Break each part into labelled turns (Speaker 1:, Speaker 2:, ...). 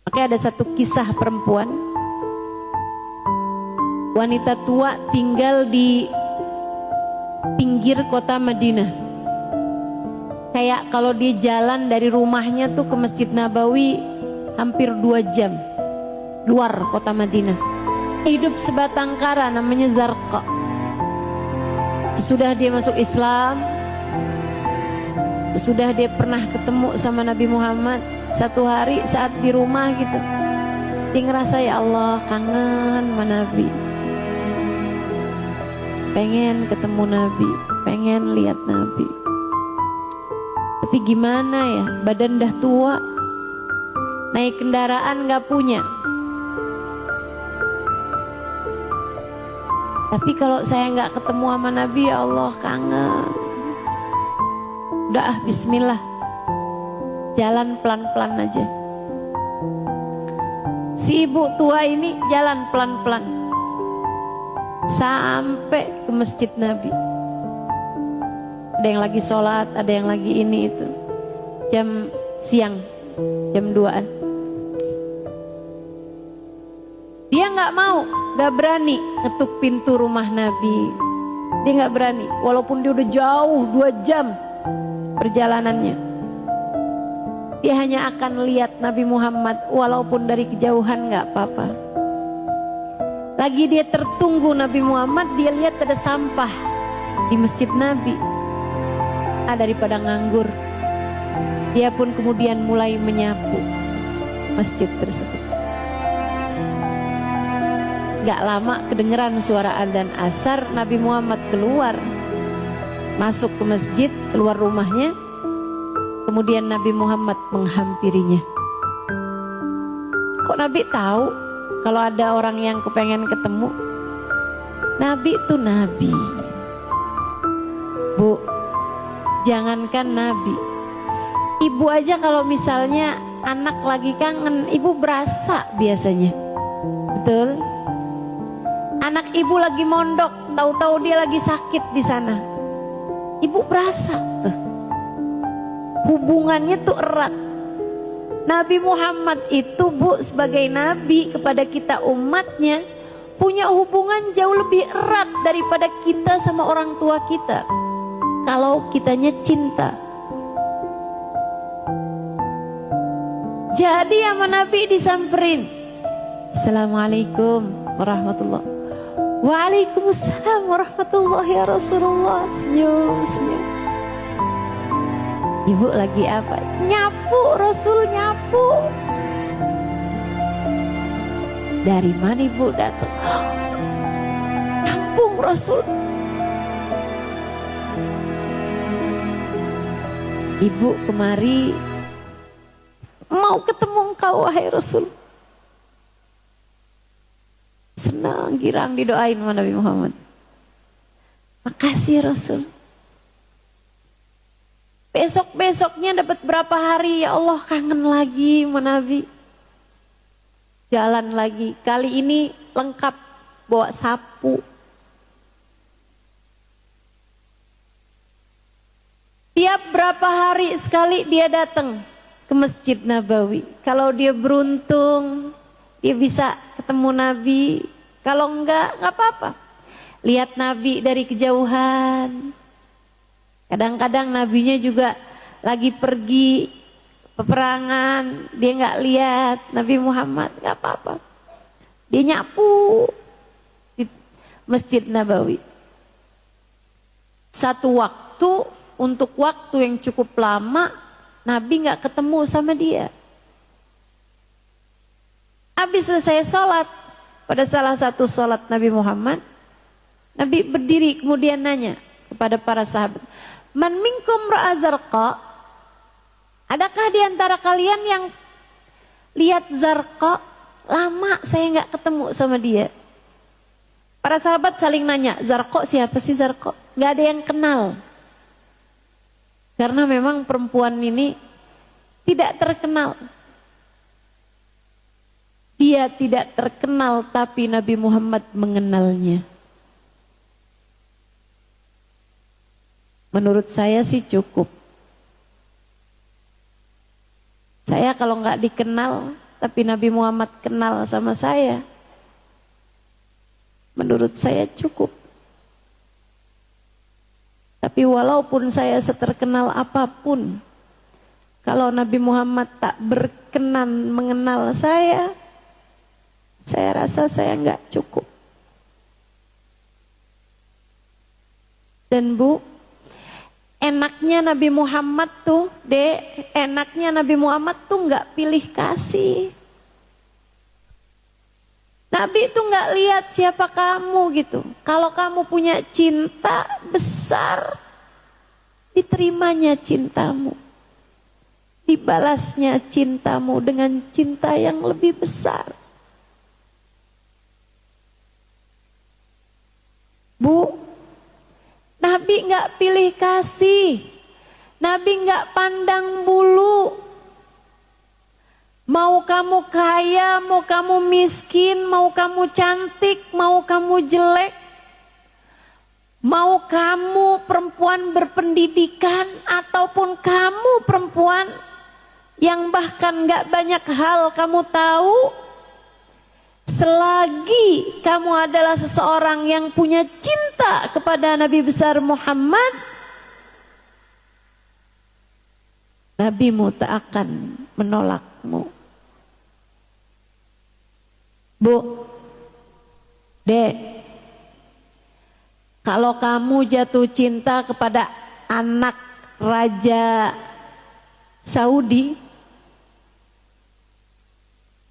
Speaker 1: Makanya ada satu kisah perempuan, wanita tua tinggal di pinggir kota Madinah. Kayak kalau dia jalan dari rumahnya tuh ke Masjid Nabawi hampir 2 jam luar kota Madinah. Hidup sebatang kara namanya Zarqa. Sesudah dia masuk Islam, sesudah dia pernah ketemu sama Nabi Muhammad, satu hari saat di rumah gitu, dia ngerasa ya Allah kangen sama Nabi, pengen ketemu Nabi, pengen lihat Nabi. Tapi gimana ya, badan dah tua, naik kendaraan gak punya. Tapi kalau saya nggak ketemu sama Nabi, ya Allah kangen. Udah bismillah, jalan pelan-pelan aja. Si ibu tua ini jalan pelan-pelan sampai ke Masjid Nabi. Ada yang lagi sholat, ada yang lagi ini itu. Jam siang, jam 2-an. Dia nggak mau, nggak berani ngetuk pintu rumah Nabi. Dia nggak berani, walaupun dia udah jauh 2 jam perjalanannya. Dia hanya akan lihat Nabi Muhammad, walaupun dari kejauhan nggak apa-apa. Lagi dia tertunggu Nabi Muhammad, dia lihat ada sampah di Masjid Nabi. Daripada nganggur, dia pun kemudian mulai menyapu masjid tersebut. Gak lama kedengeran suara adzan asar, Nabi Muhammad keluar, masuk ke masjid, keluar rumahnya. Kemudian Nabi Muhammad menghampirinya. Kok Nabi tahu kalau ada orang yang kepengen ketemu? Nabi itu Nabi, Bu. Jangankan Nabi, ibu aja kalau misalnya anak lagi kangen, ibu berasa biasanya. Betul? Anak ibu lagi mondok, tahu-tahu dia lagi sakit di sana, ibu berasa tuh. Hubungannya tuh erat. Nabi Muhammad itu, Bu, sebagai nabi kepada kita umatnya, punya hubungan jauh lebih erat daripada kita sama orang tua kita. Kalau kitanya cinta. Jadi sama Nabi disamperin, Assalamualaikum warahmatullahi. Waalaikumsalam warahmatullahi ya Rasulullah. Senyum, senyum. Ibu lagi apa? Nyapu, Rasul nyapu. Dari mana ibu datang? Kampung Rasul. Ibu kemari mau ketemu engkau wahai Rasul. Senang, girang didoain sama Nabi Muhammad. Makasih Rasul. Besok-besoknya dapat berapa hari, ya Allah kangen lagi sama Nabi. Jalan lagi, kali ini lengkap bawa sapu. Tiap berapa hari sekali dia datang ke Masjid Nabawi. Kalau dia beruntung, dia bisa ketemu Nabi. Kalau enggak apa-apa. Lihat Nabi dari kejauhan. Kadang-kadang Nabinya juga lagi pergi peperangan, dia enggak lihat Nabi Muhammad, enggak apa-apa. Dia nyapu di Masjid Nabawi. Satu waktu, untuk waktu yang cukup lama, Nabi nggak ketemu sama dia. Habis selesai sholat, pada salah satu sholat Nabi Muhammad, Nabi berdiri kemudian nanya kepada para sahabat, Man minkum ra'a Zarqa? Adakah di antara kalian yang lihat Zarqa? Lama saya nggak ketemu sama dia. Para sahabat saling nanya, Zarqa siapa sih Zarqa? Nggak ada yang kenal. Karena memang perempuan ini tidak terkenal. Dia tidak terkenal, tapi Nabi Muhammad mengenalnya. Menurut saya sih cukup. Saya kalau nggak dikenal, tapi Nabi Muhammad kenal sama saya, menurut saya cukup. Tapi walaupun saya seterkenal apapun, kalau Nabi Muhammad tak berkenan mengenal saya rasa saya nggak cukup. Dan Bu, enaknya Nabi Muhammad tuh, enaknya Nabi Muhammad tuh nggak pilih kasih. Nabi itu nggak lihat siapa kamu gitu. Kalau kamu punya cinta besar, diterimanya cintamu, dibalasnya cintamu dengan cinta yang lebih besar. Bu, Nabi nggak pilih kasih, Nabi nggak pandang bulu. Mau kamu kaya, mau kamu miskin, mau kamu cantik, mau kamu jelek, mau kamu perempuan berpendidikan ataupun kamu perempuan yang bahkan gak banyak hal kamu tahu, selagi kamu adalah seseorang yang punya cinta kepada Nabi besar Muhammad, Nabimu tak akan menolakmu. Bu, Dek, kalau kamu jatuh cinta kepada anak Raja Saudi,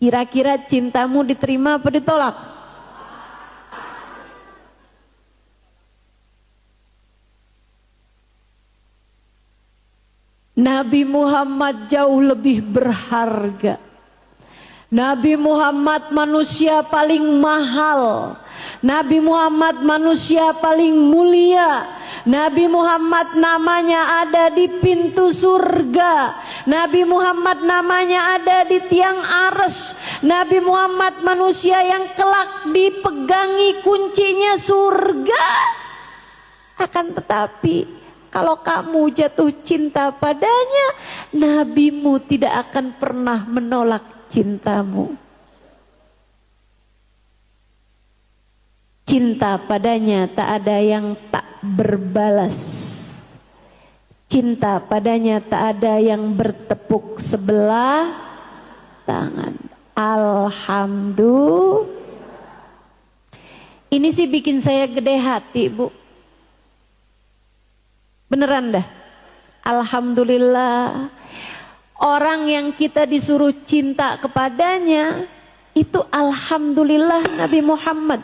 Speaker 1: kira-kira cintamu diterima apa ditolak? Nabi Muhammad jauh lebih berharga. Nabi Muhammad manusia paling mahal. Nabi Muhammad manusia paling mulia. Nabi Muhammad namanya ada di pintu surga. Nabi Muhammad namanya ada di tiang arsy. Nabi Muhammad manusia yang kelak dipegangi kuncinya surga. Akan tetapi kalau kamu jatuh cinta padanya, nabimu tidak akan pernah menolak cintamu. Cinta padanya tak ada yang tak berbalas. Cinta padanya tak ada yang bertepuk sebelah tangan. Alhamdulillah. Ini sih bikin saya gede hati, Bu. Beneran dah. Alhamdulillah. Orang yang kita disuruh cinta kepadanya itu alhamdulillah Nabi Muhammad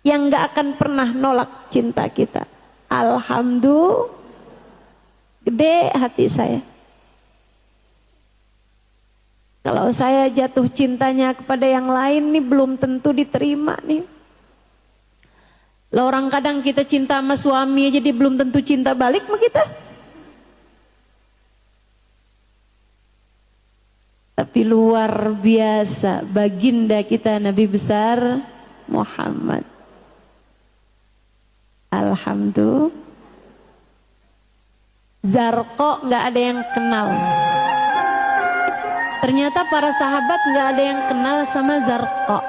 Speaker 1: yang gak akan pernah nolak cinta kita. Alhamdulillah, gede hati saya. Kalau saya jatuh cintanya kepada yang lain nih belum tentu diterima nih. Lah orang kadang kita cinta sama suami aja dia belum tentu cinta balik sama kita. Tapi luar biasa baginda kita Nabi besar Muhammad. Alhamdulillah. Zarqa nggak ada yang kenal. Ternyata para sahabat nggak ada yang kenal sama Zarqa.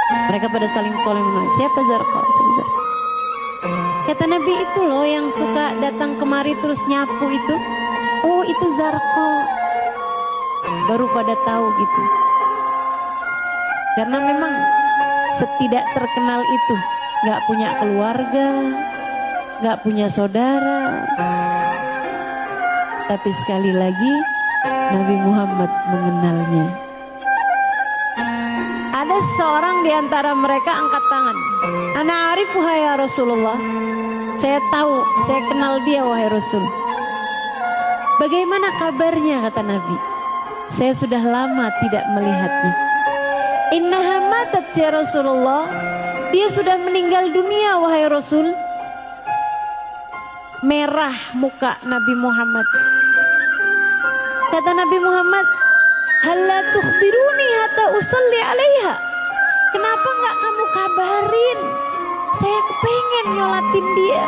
Speaker 1: Mereka pada saling tolong menulis, siapa Zarqa? Kata Nabi, itu loh yang suka datang kemari terus nyapu itu. Oh, itu Zarqa. Baru pada tahu gitu. Karena memang setidak terkenal itu, nggak punya keluarga, nggak punya saudara. Tapi sekali lagi Nabi Muhammad mengenalnya. Ada seorang di antara mereka angkat tangan. Ana arifu ya Rasulullah. Saya tahu, saya kenal dia wahai Rasul. Bagaimana kabarnya kata Nabi? Saya sudah lama tidak melihatnya. Innaha matat ya Rasulullah. Dia sudah meninggal dunia wahai Rasul. Merah muka Nabi Muhammad. Kata Nabi Muhammad, "Halla tukhbiruni hatta usalli 'alaiha." Kenapa enggak kamu kabarin? Saya kepengen nyolatin dia.